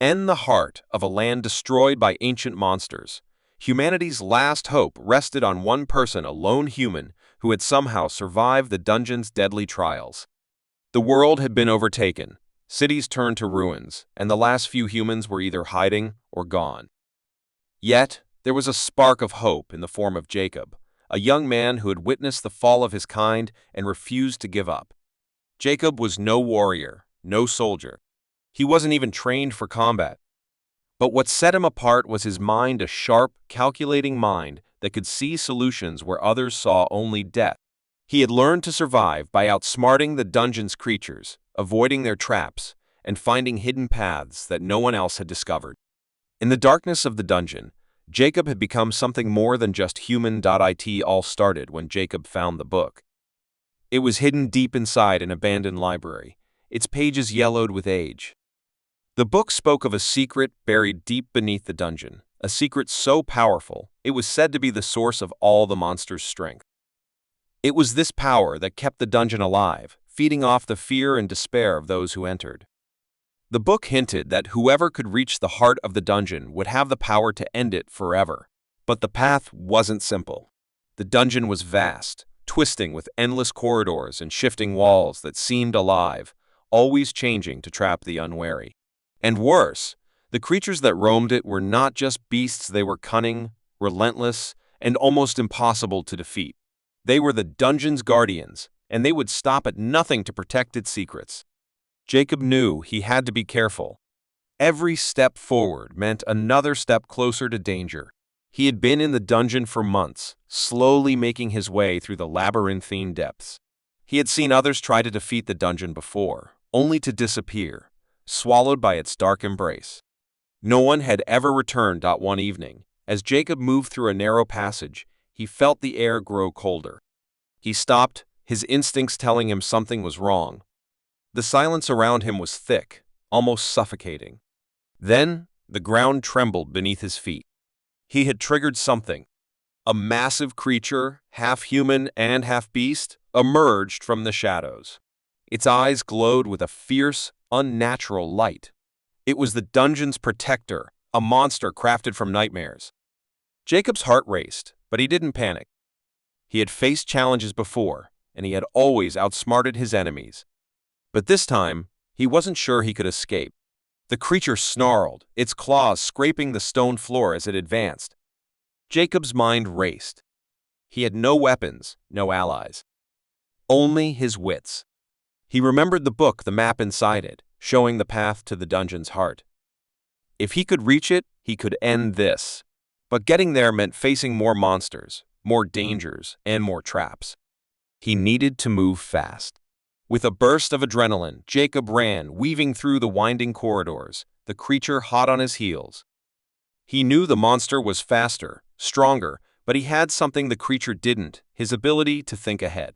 In the heart of a land destroyed by ancient monsters, humanity's last hope rested on one person, a lone human who had somehow survived the dungeon's deadly trials. The world had been overtaken, cities turned to ruins, and the last few humans were either hiding or gone. Yet, there was a spark of hope in the form of Jacob, a young man who had witnessed the fall of his kind and refused to give up. Jacob was no warrior, no soldier. He wasn't even trained for combat. But what set him apart was his mind, a sharp, calculating mind that could see solutions where others saw only death. He had learned to survive by outsmarting the dungeon's creatures, avoiding their traps, and finding hidden paths that no one else had discovered. In the darkness of the dungeon, Jacob had become something more than just human. It all started when Jacob found the book. It was hidden deep inside an abandoned library, its pages yellowed with age. The book spoke of a secret buried deep beneath the dungeon, a secret so powerful it was said to be the source of all the monsters' strength. It was this power that kept the dungeon alive, feeding off the fear and despair of those who entered. The book hinted that whoever could reach the heart of the dungeon would have the power to end it forever. But the path wasn't simple. The dungeon was vast, twisting with endless corridors and shifting walls that seemed alive, always changing to trap the unwary. And worse, the creatures that roamed it were not just beasts, they were cunning, relentless, and almost impossible to defeat. They were the dungeon's guardians, and they would stop at nothing to protect its secrets. Jacob knew he had to be careful. Every step forward meant another step closer to danger. He had been in the dungeon for months, slowly making his way through the labyrinthine depths. He had seen others try to defeat the dungeon before, only to disappear, swallowed by its dark embrace. No one had ever returned. One evening, as Jacob moved through a narrow passage, he felt the air grow colder. He stopped, his instincts telling him something was wrong. The silence around him was thick, almost suffocating. Then, the ground trembled beneath his feet. He had triggered something. A massive creature, half human and half beast, emerged from the shadows. Its eyes glowed with a fierce, unnatural light. It was the dungeon's protector, a monster crafted from nightmares. Jacob's heart raced, but he didn't panic. He had faced challenges before, and he had always outsmarted his enemies. But this time, he wasn't sure he could escape. The creature snarled, its claws scraping the stone floor as it advanced. Jacob's mind raced. He had no weapons, no allies. Only his wits. He remembered the book, the map inside it, showing the path to the dungeon's heart. If he could reach it, he could end this. But getting there meant facing more monsters, more dangers, and more traps. He needed to move fast. With a burst of adrenaline, Jacob ran, weaving through the winding corridors, the creature hot on his heels. He knew the monster was faster, stronger, but he had something the creature didn't, his ability to think ahead.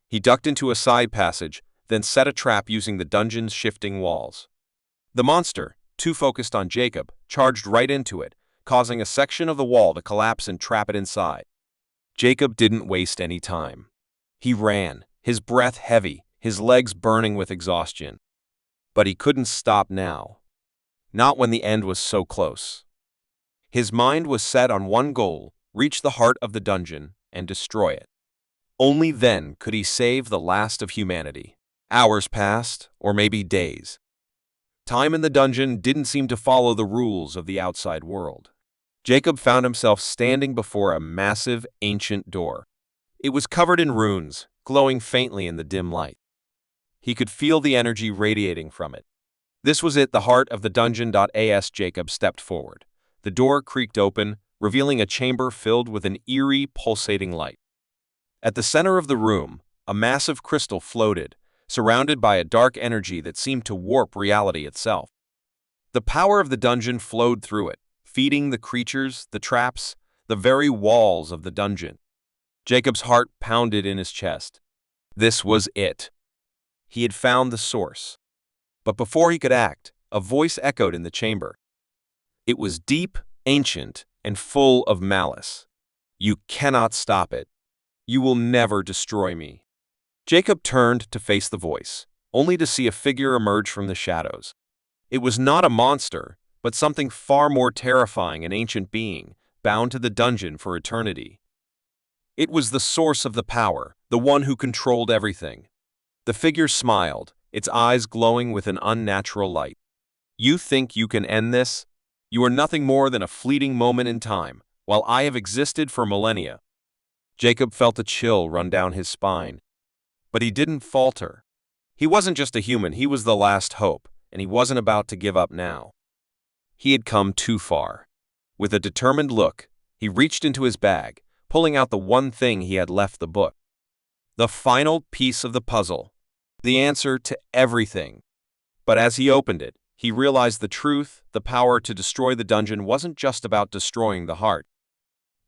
He ducked into a side passage, then set a trap using the dungeon's shifting walls. The monster, too focused on Jacob, charged right into it, causing a section of the wall to collapse and trap it inside. Jacob didn't waste any time. He ran, his breath heavy, his legs burning with exhaustion. But he couldn't stop now. Not when the end was so close. His mind was set on one goal: reach the heart of the dungeon and destroy it. Only then could he save the last of humanity. Hours passed, or maybe days. Time in the dungeon didn't seem to follow the rules of the outside world. Jacob found himself standing before a massive, ancient door. It was covered in runes, glowing faintly in the dim light. He could feel the energy radiating from it. This was it, the heart of the dungeon. As Jacob stepped forward, the door creaked open, revealing a chamber filled with an eerie, pulsating light. At the center of the room, a massive crystal floated, surrounded by a dark energy that seemed to warp reality itself. The power of the dungeon flowed through it, feeding the creatures, the traps, the very walls of the dungeon. Jacob's heart pounded in his chest. This was it. He had found the source. But before he could act, a voice echoed in the chamber. It was deep, ancient, and full of malice. You cannot stop it. You will never destroy me. Jacob turned to face the voice, only to see a figure emerge from the shadows. It was not a monster, but something far more terrifying, an ancient being, bound to the dungeon for eternity. It was the source of the power, the one who controlled everything. The figure smiled, its eyes glowing with an unnatural light. You think you can end this? You are nothing more than a fleeting moment in time, while I have existed for millennia. Jacob felt a chill run down his spine. But he didn't falter. He wasn't just a human, he was the last hope, and he wasn't about to give up now. He had come too far. With a determined look, he reached into his bag, pulling out the one thing he had left, the book. The final piece of the puzzle. The answer to everything. But as he opened it, he realized the truth. The power to destroy the dungeon wasn't just about destroying the heart.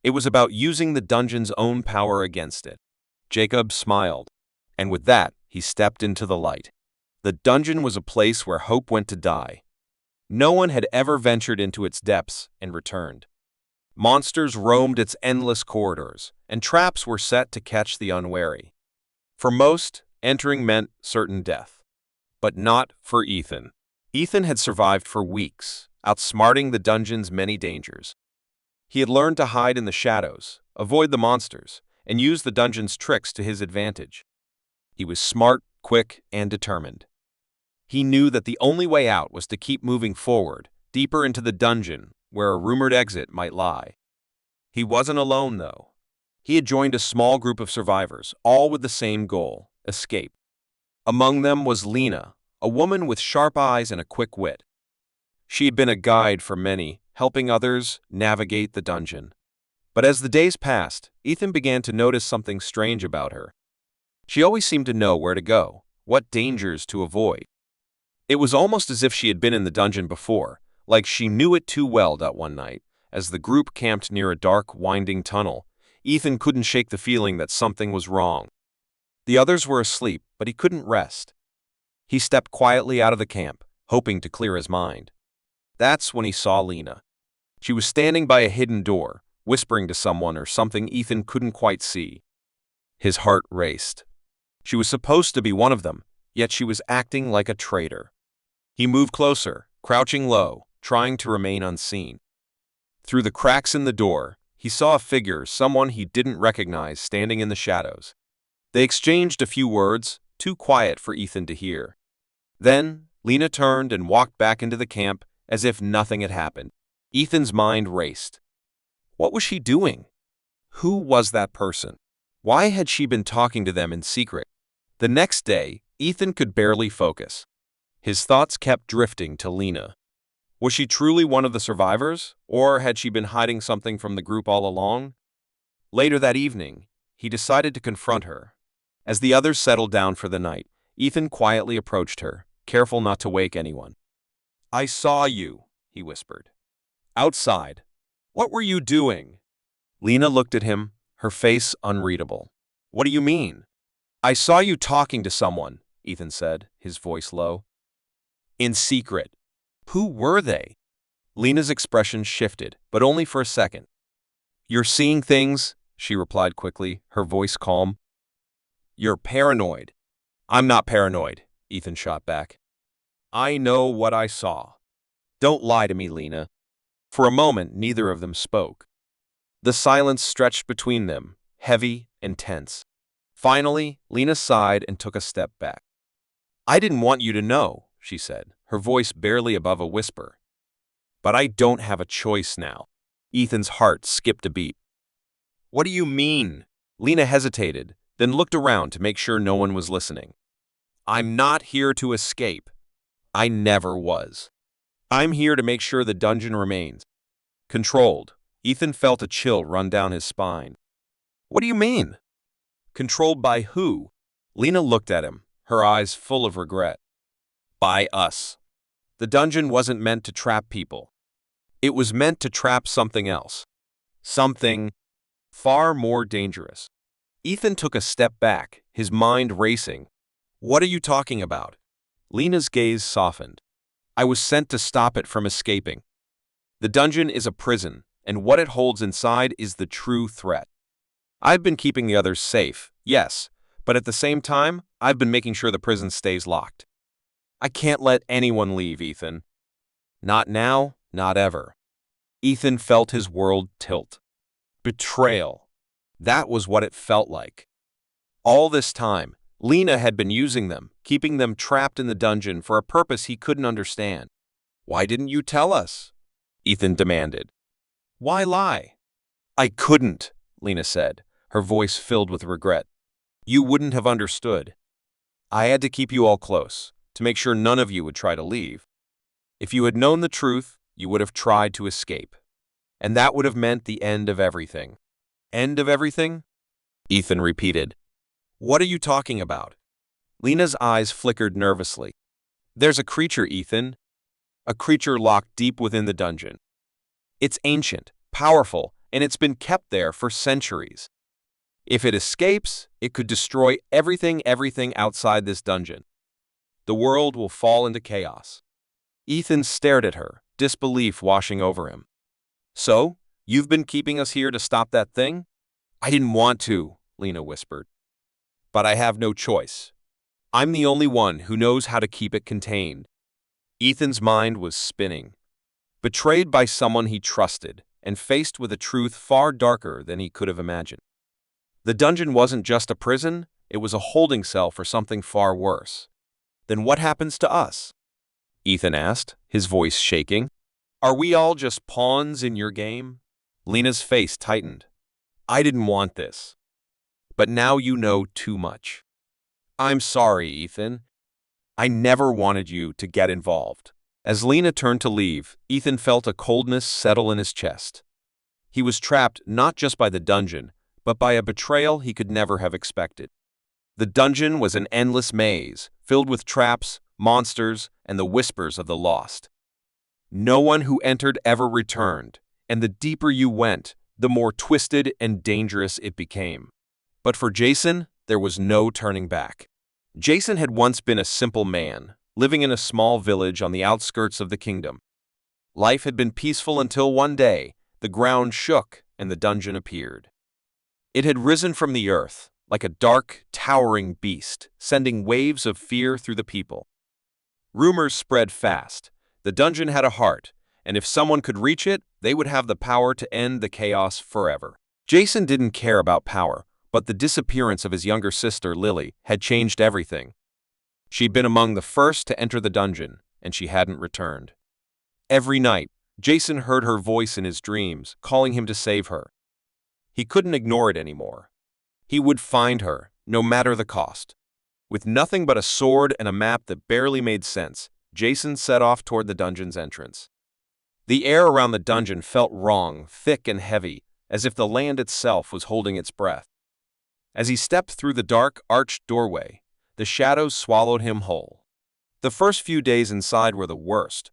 It was about using the dungeon's own power against it. Jacob smiled, and with that, he stepped into the light. The dungeon was a place where hope went to die. No one had ever ventured into its depths and returned. Monsters roamed its endless corridors, and traps were set to catch the unwary. For most, entering meant certain death. But not for Ethan. Ethan had survived for weeks, outsmarting the dungeon's many dangers. He had learned to hide in the shadows, avoid the monsters, and use the dungeon's tricks to his advantage. He was smart, quick, and determined. He knew that the only way out was to keep moving forward, deeper into the dungeon, where a rumored exit might lie. He wasn't alone, though. He had joined a small group of survivors, all with the same goal: escape. Among them was Lena, a woman with sharp eyes and a quick wit. She had been a guide for many, helping others navigate the dungeon. But as the days passed, Ethan began to notice something strange about her. She always seemed to know where to go, what dangers to avoid. It was almost as if she had been in the dungeon before, like she knew it too well. That one night, as the group camped near a dark, winding tunnel, Ethan couldn't shake the feeling that something was wrong. The others were asleep, but he couldn't rest. He stepped quietly out of the camp, hoping to clear his mind. That's when he saw Lena. She was standing by a hidden door, whispering to someone or something Ethan couldn't quite see. His heart raced. She was supposed to be one of them, yet she was acting like a traitor. He moved closer, crouching low, trying to remain unseen. Through the cracks in the door, he saw a figure, someone he didn't recognize, standing in the shadows. They exchanged a few words, too quiet for Ethan to hear. Then, Lena turned and walked back into the camp as if nothing had happened. Ethan's mind raced. What was she doing? Who was that person? Why had she been talking to them in secret? The next day, Ethan could barely focus. His thoughts kept drifting to Lena. Was she truly one of the survivors, or had she been hiding something from the group all along? Later that evening, he decided to confront her. As the others settled down for the night, Ethan quietly approached her, careful not to wake anyone. "I saw you," he whispered. "Outside. What were you doing?" Lena looked at him, her face unreadable. "What do you mean?" "I saw you talking to someone," Ethan said, his voice low. "In secret. Who were they?" Lena's expression shifted, but only for a second. "You're seeing things," she replied quickly, her voice calm. "You're paranoid." "I'm not paranoid," Ethan shot back. "I know what I saw." "Don't lie to me, Lena." For a moment, neither of them spoke. The silence stretched between them, heavy and tense. Finally, Lena sighed and took a step back. "I didn't want you to know," she said, her voice barely above a whisper. "But I don't have a choice now." Ethan's heart skipped a beat. "What do you mean?" Lena hesitated, then looked around to make sure no one was listening. "I'm not here to escape. I never was. I'm here to make sure the dungeon remains controlled." Ethan felt a chill run down his spine. "What do you mean?" "Controlled by who?" Lena looked at him, her eyes full of regret. "By us. The dungeon wasn't meant to trap people. It was meant to trap something else. Something far more dangerous." Ethan took a step back, his mind racing. "What are you talking about?" Lena's gaze softened. "I was sent to stop it from escaping. The dungeon is a prison, and what it holds inside is the true threat. I've been keeping the others safe, yes, but at the same time, I've been making sure the prison stays locked. I can't let anyone leave, Ethan. Not now, not ever. Ethan felt his world tilt. Betrayal. That was what it felt like. All this time, Lena had been using them, keeping them trapped in the dungeon for a purpose he couldn't understand. "Why didn't you tell us?" Ethan demanded. "Why lie?" "I couldn't," Lena said, her voice filled with regret. "You wouldn't have understood. I had to keep you all close, to make sure none of you would try to leave. If you had known the truth, you would have tried to escape. And that would have meant the end of everything." "End of everything?" Ethan repeated. "What are you talking about?" Lena's eyes flickered nervously. "There's a creature, Ethan. A creature locked deep within the dungeon. It's ancient, powerful, and it's been kept there for centuries. If it escapes, it could destroy everything outside this dungeon. The world will fall into chaos." Ethan stared at her, disbelief washing over him. "So, you've been keeping us here to stop that thing?" "I didn't want to," Lena whispered. "But I have no choice. I'm the only one who knows how to keep it contained." Ethan's mind was spinning. Betrayed by someone he trusted, and faced with a truth far darker than he could have imagined. The dungeon wasn't just a prison, it was a holding cell for something far worse. "Then what happens to us?" Ethan asked, his voice shaking. "Are we all just pawns in your game?" Lena's face tightened. "I didn't want this. But now you know too much." "I'm sorry, Ethan. I never wanted you to get involved." As Lena turned to leave, Ethan felt a coldness settle in his chest. He was trapped not just by the dungeon, but by a betrayal he could never have expected. The dungeon was an endless maze, filled with traps, monsters, and the whispers of the lost. No one who entered ever returned, and the deeper you went, the more twisted and dangerous it became. But for Jason, there was no turning back. Jason had once been a simple man, living in a small village on the outskirts of the kingdom. Life had been peaceful until one day, the ground shook and the dungeon appeared. It had risen from the earth, like a dark, towering beast, sending waves of fear through the people. Rumors spread fast. The dungeon had a heart, and if someone could reach it, they would have the power to end the chaos forever. Jason didn't care about power, but the disappearance of his younger sister, Lily, had changed everything. She'd been among the first to enter the dungeon, and she hadn't returned. Every night, Jason heard her voice in his dreams, calling him to save her. He couldn't ignore it anymore. He would find her, no matter the cost. With nothing but a sword and a map that barely made sense, Jason set off toward the dungeon's entrance. The air around the dungeon felt wrong, thick and heavy, as if the land itself was holding its breath. As he stepped through the dark, arched doorway, the shadows swallowed him whole. The first few days inside were the worst.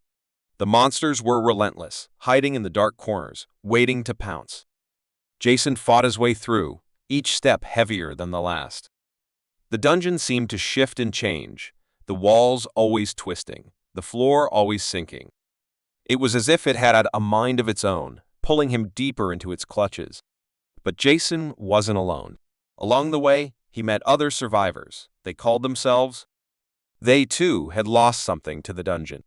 The monsters were relentless, hiding in the dark corners, waiting to pounce. Jason fought his way through, each step heavier than the last. The dungeon seemed to shift and change, the walls always twisting, the floor always sinking. It was as if it had a mind of its own, pulling him deeper into its clutches. But Jason wasn't alone. Along the way, he met other survivors. They called themselves. They, too, had lost something to the dungeon.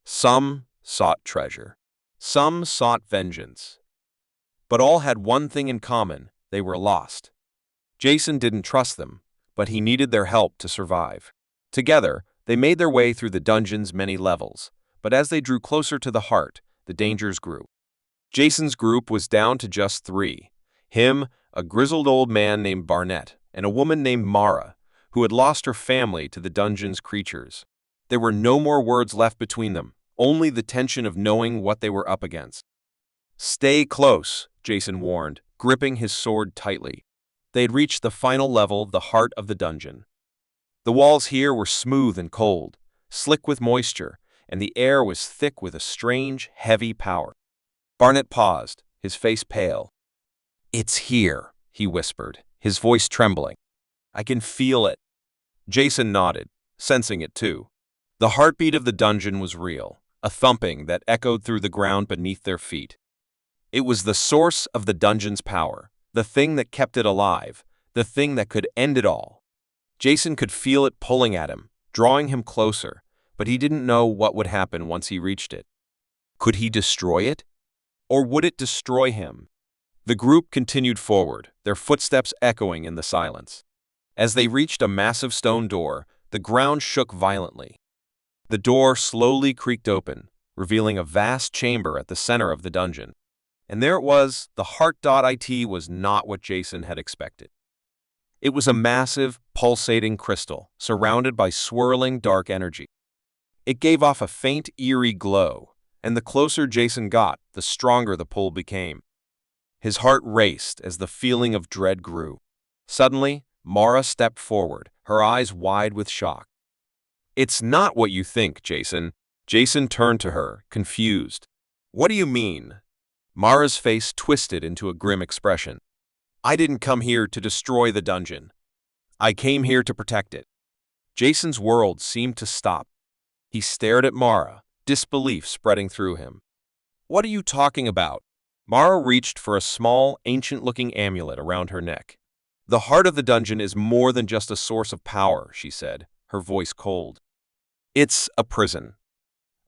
Some sought treasure. Some sought vengeance. But all had one thing in common: they were lost. Jason didn't trust them, but he needed their help to survive. Together, they made their way through the dungeon's many levels, but as they drew closer to the heart, the dangers grew. Jason's group was down to just 3. Him, a grizzled old man named Barnett, and a woman named Mara, who had lost her family to the dungeon's creatures. There were no more words left between them, only the tension of knowing what they were up against. "Stay close," Jason warned, gripping his sword tightly. They had reached the final level, the heart of the dungeon. The walls here were smooth and cold, slick with moisture, and the air was thick with a strange, heavy power. Barnett paused, his face pale. "It's here," he whispered, his voice trembling. "I can feel it." Jason nodded, sensing it too. The heartbeat of the dungeon was real, a thumping that echoed through the ground beneath their feet. It was the source of the dungeon's power, the thing that kept it alive, the thing that could end it all. Jason could feel it pulling at him, drawing him closer, but he didn't know what would happen once he reached it. Could he destroy it? Or would it destroy him? The group continued forward, their footsteps echoing in the silence. As they reached a massive stone door, the ground shook violently. The door slowly creaked open, revealing a vast chamber at the center of the dungeon. And there it was, the heart.it was not what Jason had expected. It was a massive, pulsating crystal, surrounded by swirling dark energy. It gave off a faint, eerie glow, and the closer Jason got, the stronger the pull became. His heart raced as the feeling of dread grew. Suddenly, Mara stepped forward, her eyes wide with shock. "It's not what you think, Jason." Jason turned to her, confused. "What do you mean?" Mara's face twisted into a grim expression. "I didn't come here to destroy the dungeon. I came here to protect it." Jason's world seemed to stop. He stared at Mara, disbelief spreading through him. "What are you talking about?" Mara reached for a small, ancient-looking amulet around her neck. "The heart of the dungeon is more than just a source of power," she said, her voice cold. "It's a prison.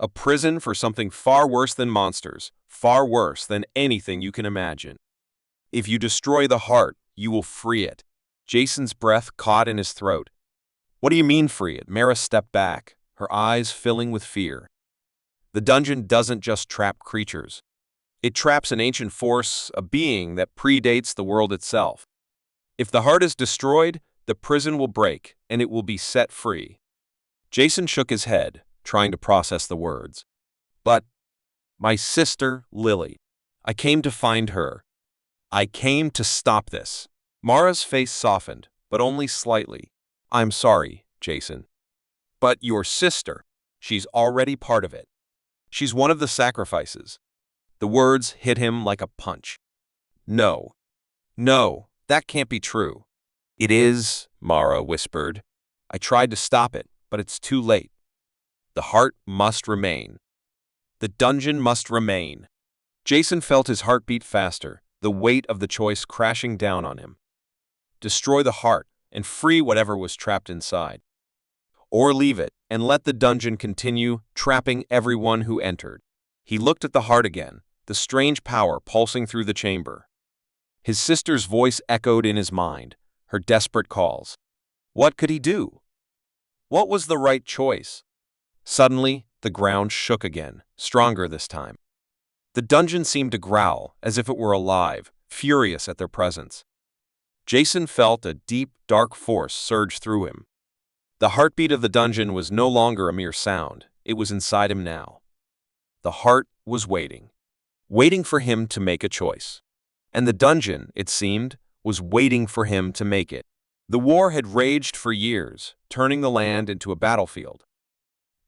A prison for something far worse than monsters, far worse than anything you can imagine. If you destroy the heart, you will free it." Jason's breath caught in his throat. "What do you mean free it?" Mara stepped back, her eyes filling with fear. "The dungeon doesn't just trap creatures. It traps an ancient force, a being that predates the world itself. If the heart is destroyed, the prison will break, and it will be set free." Jason shook his head, trying to process the words. "But my sister, Lily. I came to find her. I came to stop this." Mara's face softened, but only slightly. "I'm sorry, Jason. But your sister, she's already part of it. She's one of the sacrifices." The words hit him like a punch. "No. No, that can't be true." "It is," Mara whispered. "I tried to stop it, but it's too late. The heart must remain. The dungeon must remain." Jason felt his heart beat faster, the weight of the choice crashing down on him. Destroy the heart and free whatever was trapped inside. Or leave it and let the dungeon continue, trapping everyone who entered. He looked at the heart again, the strange power pulsing through the chamber. His sister's voice echoed in his mind, her desperate calls. What could he do? What was the right choice? Suddenly, the ground shook again, stronger this time. The dungeon seemed to growl, as if it were alive, furious at their presence. Jason felt a deep, dark force surge through him. The heartbeat of the dungeon was no longer a mere sound, it was inside him now. The heart was waiting for him to make a choice. And the dungeon, it seemed, was waiting for him to make it. The war had raged for years, turning the land into a battlefield.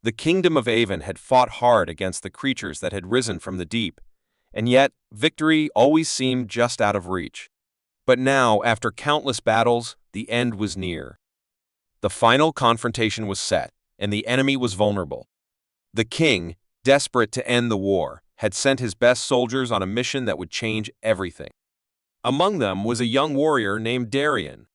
The kingdom of Avon had fought hard against the creatures that had risen from the deep, and yet victory always seemed just out of reach. But now, after countless battles, the end was near. The final confrontation was set, and the enemy was vulnerable. The king, desperate to end the war, had sent his best soldiers on a mission that would change everything. Among them was a young warrior named Darian.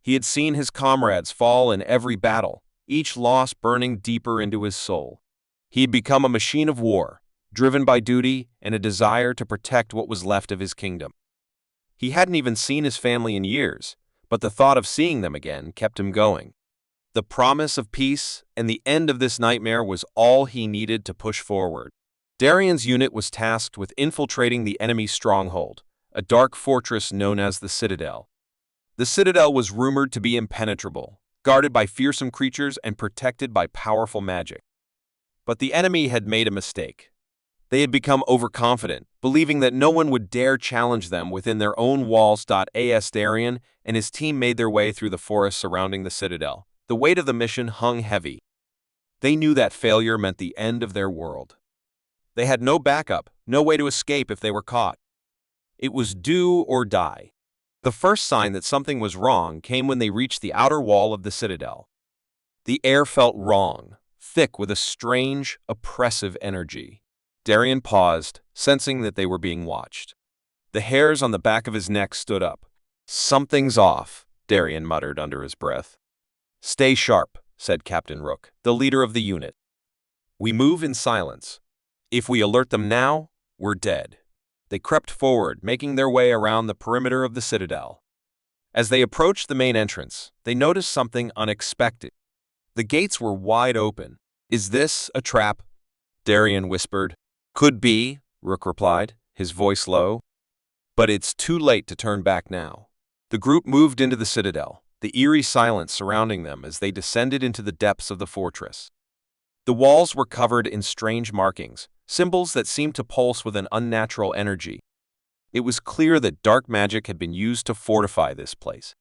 He had seen his comrades fall in every battle, each loss burning deeper into his soul. He had become a machine of war, driven by duty and a desire to protect what was left of his kingdom. He hadn't even seen his family in years, but the thought of seeing them again kept him going. The promise of peace and the end of this nightmare was all he needed to push forward. Darian's unit was tasked with infiltrating the enemy's stronghold, a dark fortress known as the Citadel. The Citadel was rumored to be impenetrable, guarded by fearsome creatures and protected by powerful magic. But the enemy had made a mistake. They had become overconfident, believing that no one would dare challenge them within their own walls. As Darian and his team made their way through the forest surrounding the Citadel, the weight of the mission hung heavy. They knew that failure meant the end of their world. They had no backup, no way to escape if they were caught. It was do or die. The first sign that something was wrong came when they reached the outer wall of the Citadel. The air felt wrong, thick with a strange, oppressive energy. Darian paused, sensing that they were being watched. The hairs on the back of his neck stood up. "Something's off," Darian muttered under his breath. "Stay sharp," said Captain Rook, the leader of the unit. "We move in silence. If we alert them now, we're dead. They crept forward, making their way around the perimeter of the citadel. As they approached the main entrance, they noticed something unexpected. The gates were wide open. "Is this a trap?" Darian whispered. "Could be," Rook replied, his voice low. "But it's too late to turn back now." The group moved into the citadel, the eerie silence surrounding them as they descended into the depths of the fortress. The walls were covered in strange markings, symbols that seemed to pulse with an unnatural energy. It was clear that dark magic had been used to fortify this place.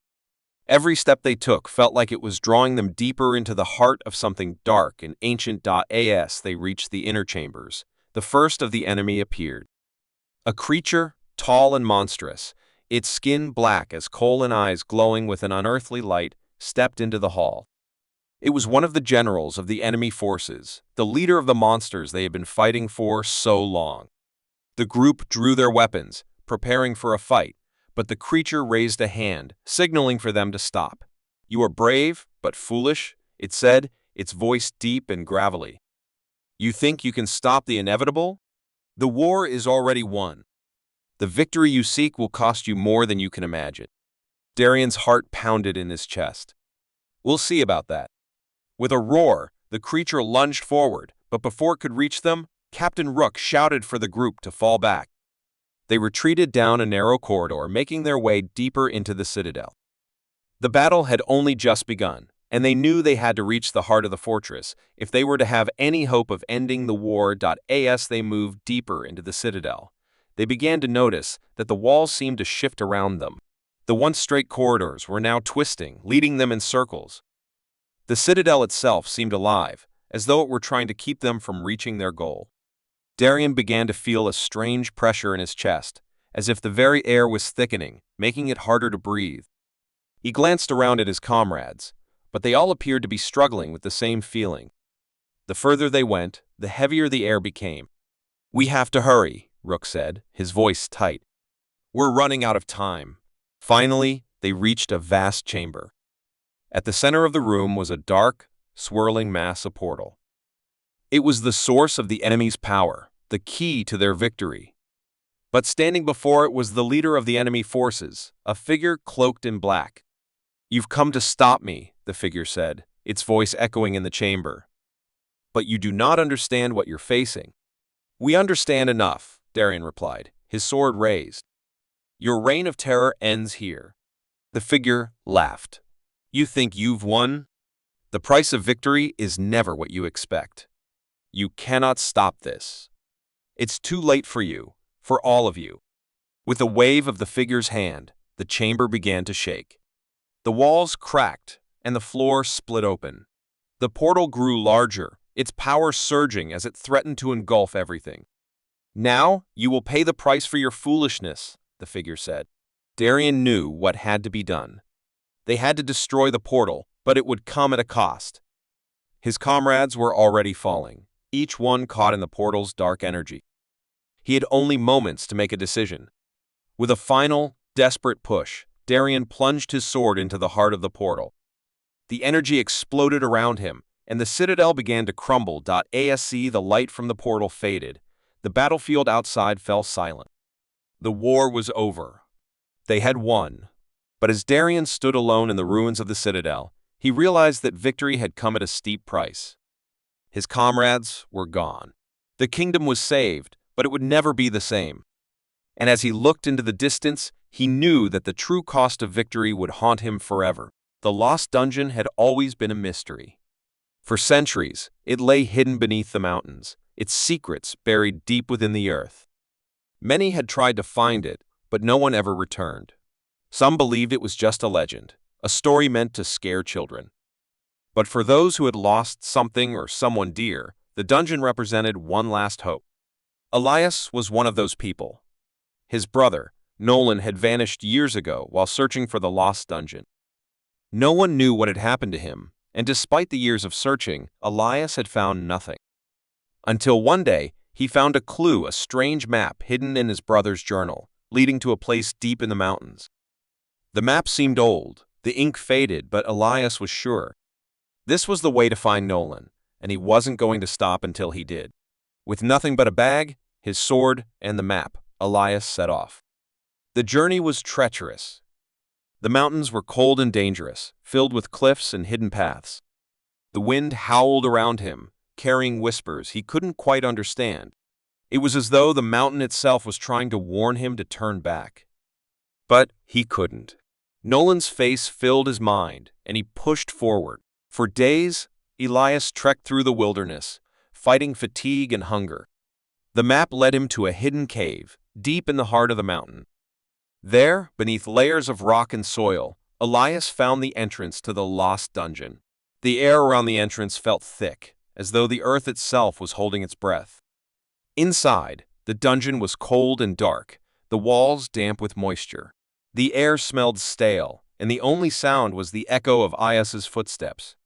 Every step they took felt like it was drawing them deeper into the heart of something dark and ancient. As they reached the inner chambers, the first of the enemy appeared. A creature, tall and monstrous, its skin black as coal and eyes glowing with an unearthly light, stepped into the hall. It was one of the generals of the enemy forces, the leader of the monsters they had been fighting for so long. The group drew their weapons, preparing for a fight, but the creature raised a hand, signaling for them to stop. "You are brave, but foolish," it said, its voice deep and gravelly. "You think you can stop the inevitable? The war is already won. The victory you seek will cost you more than you can imagine." Darian's heart pounded in his chest. "We'll see about that." With a roar, the creature lunged forward, but before it could reach them, Captain Rook shouted for the group to fall back. They retreated down a narrow corridor, making their way deeper into the citadel. The battle had only just begun, and they knew they had to reach the heart of the fortress if they were to have any hope of ending the war. As they moved deeper into the citadel, they began to notice that the walls seemed to shift around them. The once straight corridors were now twisting, leading them in circles. The citadel itself seemed alive, as though it were trying to keep them from reaching their goal. Darian began to feel a strange pressure in his chest, as if the very air was thickening, making it harder to breathe. He glanced around at his comrades, but they all appeared to be struggling with the same feeling. The further they went, the heavier the air became. "We have to hurry," Rook said, his voice tight. "We're running out of time." Finally, they reached a vast chamber. At the center of the room was a dark, swirling mass, a portal. It was the source of the enemy's power, the key to their victory. But standing before it was the leader of the enemy forces, a figure cloaked in black. "You've come to stop me," the figure said, its voice echoing in the chamber. "But you do not understand what you're facing." "We understand enough," Darian replied, his sword raised. "Your reign of terror ends here." The figure laughed. "You think you've won? The price of victory is never what you expect. You cannot stop this. It's too late for you, for all of you." With a wave of the figure's hand, the chamber began to shake. The walls cracked, and the floor split open. The portal grew larger, its power surging as it threatened to engulf everything. "Now you will pay the price for your foolishness," the figure said. Darian knew what had to be done. They had to destroy the portal, but it would come at a cost. His comrades were already falling, each one caught in the portal's dark energy. He had only moments to make a decision. With a final, desperate push, Darian plunged his sword into the heart of the portal. The energy exploded around him, and the citadel began to crumble. As the light from the portal faded, the battlefield outside fell silent. The war was over. They had won. But as Darian stood alone in the ruins of the citadel, he realized that victory had come at a steep price. His comrades were gone. The kingdom was saved, but it would never be the same. And as he looked into the distance, he knew that the true cost of victory would haunt him forever. The lost dungeon had always been a mystery. For centuries, it lay hidden beneath the mountains, its secrets buried deep within the earth. Many had tried to find it, but no one ever returned. Some believed it was just a legend, a story meant to scare children. But for those who had lost something or someone dear, the dungeon represented one last hope. Elias was one of those people. His brother, Nolan, had vanished years ago while searching for the lost dungeon. No one knew what had happened to him, and despite the years of searching, Elias had found nothing. Until one day, he found a clue, a strange map hidden in his brother's journal, leading to a place deep in the mountains. The map seemed old, the ink faded, but Elias was sure. This was the way to find Nolan, and he wasn't going to stop until he did. With nothing but a bag, his sword, and the map, Elias set off. The journey was treacherous. The mountains were cold and dangerous, filled with cliffs and hidden paths. The wind howled around him, carrying whispers he couldn't quite understand. It was as though the mountain itself was trying to warn him to turn back. But he couldn't. Nolan's face filled his mind, and he pushed forward. For days, Elias trekked through the wilderness, fighting fatigue and hunger. The map led him to a hidden cave, deep in the heart of the mountain. There, beneath layers of rock and soil, Elias found the entrance to the lost dungeon. The air around the entrance felt thick, as though the earth itself was holding its breath. Inside, the dungeon was cold and dark, the walls damp with moisture. The air smelled stale, and the only sound was the echo of Elias's footsteps.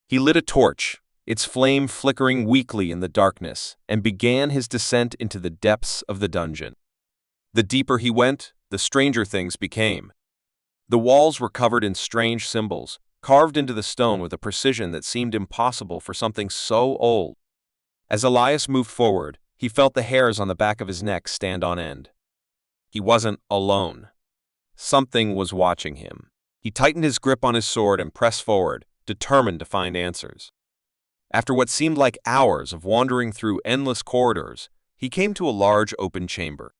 He lit a torch, its flame flickering weakly in the darkness, and began his descent into the depths of the dungeon. The deeper he went, the stranger things became. The walls were covered in strange symbols, carved into the stone with a precision that seemed impossible for something so old. As Elias moved forward, he felt the hairs on the back of his neck stand on end. He wasn't alone. Something was watching him. He tightened his grip on his sword and pressed forward, determined to find answers. After what seemed like hours of wandering through endless corridors, he came to a large open chamber.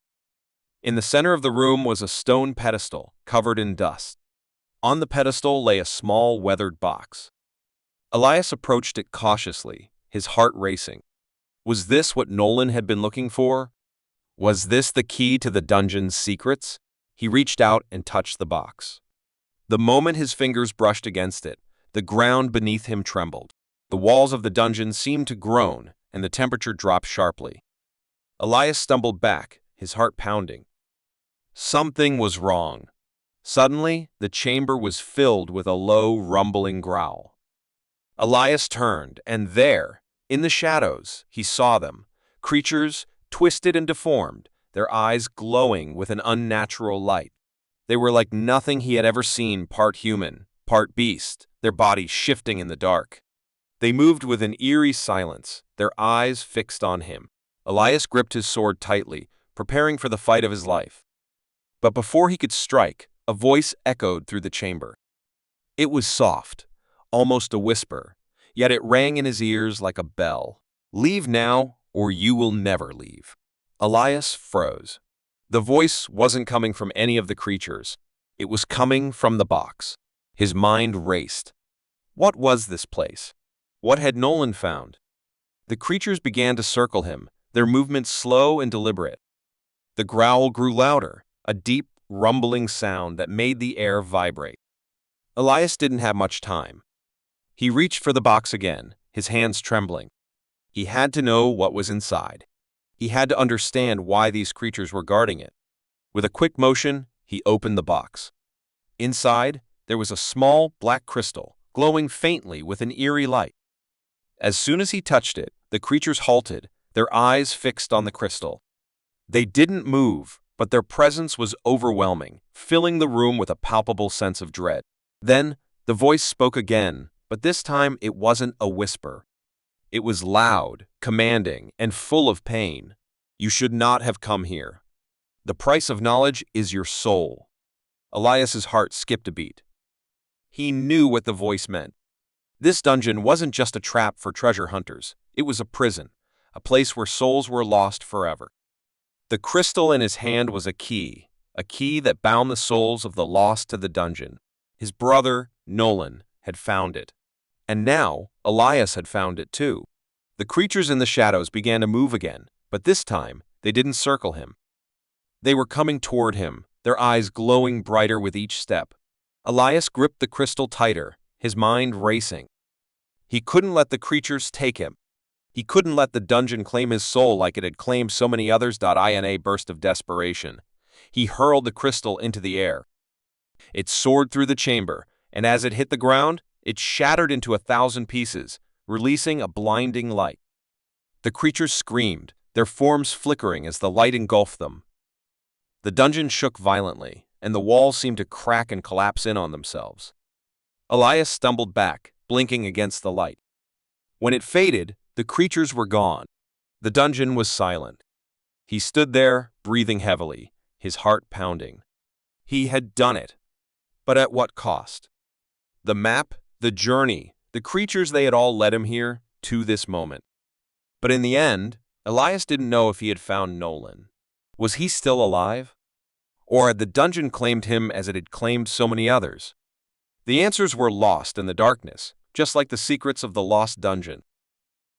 In the center of the room was a stone pedestal, covered in dust. On the pedestal lay a small, weathered box. Elias approached it cautiously, his heart racing. Was this what Nolan had been looking for? Was this the key to the dungeon's secrets? He reached out and touched the box. The moment his fingers brushed against it, the ground beneath him trembled. The walls of the dungeon seemed to groan, and the temperature dropped sharply. Elias stumbled back, his heart pounding. Something was wrong. Suddenly, the chamber was filled with a low, rumbling growl. Elias turned, and there, in the shadows, he saw them, creatures twisted and deformed, their eyes glowing with an unnatural light. They were like nothing he had ever seen, part human, part beast, their bodies shifting in the dark. They moved with an eerie silence, their eyes fixed on him. Elias gripped his sword tightly, preparing for the fight of his life. But before he could strike, a voice echoed through the chamber. It was soft, almost a whisper, yet it rang in his ears like a bell. "Leave now, or you will never leave." Elias froze. The voice wasn't coming from any of the creatures. It was coming from the box. His mind raced. What was this place? What had Nolan found? The creatures began to circle him, their movements slow and deliberate. The growl grew louder, a deep, rumbling sound that made the air vibrate. Elias didn't have much time. He reached for the box again, his hands trembling. He had to know what was inside. He had to understand why these creatures were guarding it. With a quick motion, he opened the box. Inside, there was a small, black crystal, glowing faintly with an eerie light. As soon as he touched it, the creatures halted, their eyes fixed on the crystal. They didn't move, but their presence was overwhelming, filling the room with a palpable sense of dread. Then, the voice spoke again, but this time it wasn't a whisper. It was loud, commanding, and full of pain. "You should not have come here. The price of knowledge is your soul." Elias's heart skipped a beat. He knew what the voice meant. This dungeon wasn't just a trap for treasure hunters. It was a prison, a place where souls were lost forever. The crystal in his hand was a key that bound the souls of the lost to the dungeon. His brother, Nolan, had found it. And now, Elias had found it too. The creatures in the shadows began to move again, but this time, they didn't circle him. They were coming toward him, their eyes glowing brighter with each step. Elias gripped the crystal tighter, his mind racing. He couldn't let the creatures take him. He couldn't let the dungeon claim his soul like it had claimed so many others. In a burst of desperation, he hurled the crystal into the air. It soared through the chamber, and as it hit the ground, it shattered into 1,000 pieces, releasing a blinding light. The creatures screamed, their forms flickering as the light engulfed them. The dungeon shook violently, and the walls seemed to crack and collapse in on themselves. Elias stumbled back, blinking against the light. When it faded, the creatures were gone. The dungeon was silent. He stood there, breathing heavily, his heart pounding. He had done it. But at what cost? The map, the journey, the creatures they had all led him here, to this moment. But in the end, Elias didn't know if he had found Nolan. Was he still alive? Or had the dungeon claimed him as it had claimed so many others? The answers were lost in the darkness, just like the secrets of the lost dungeon.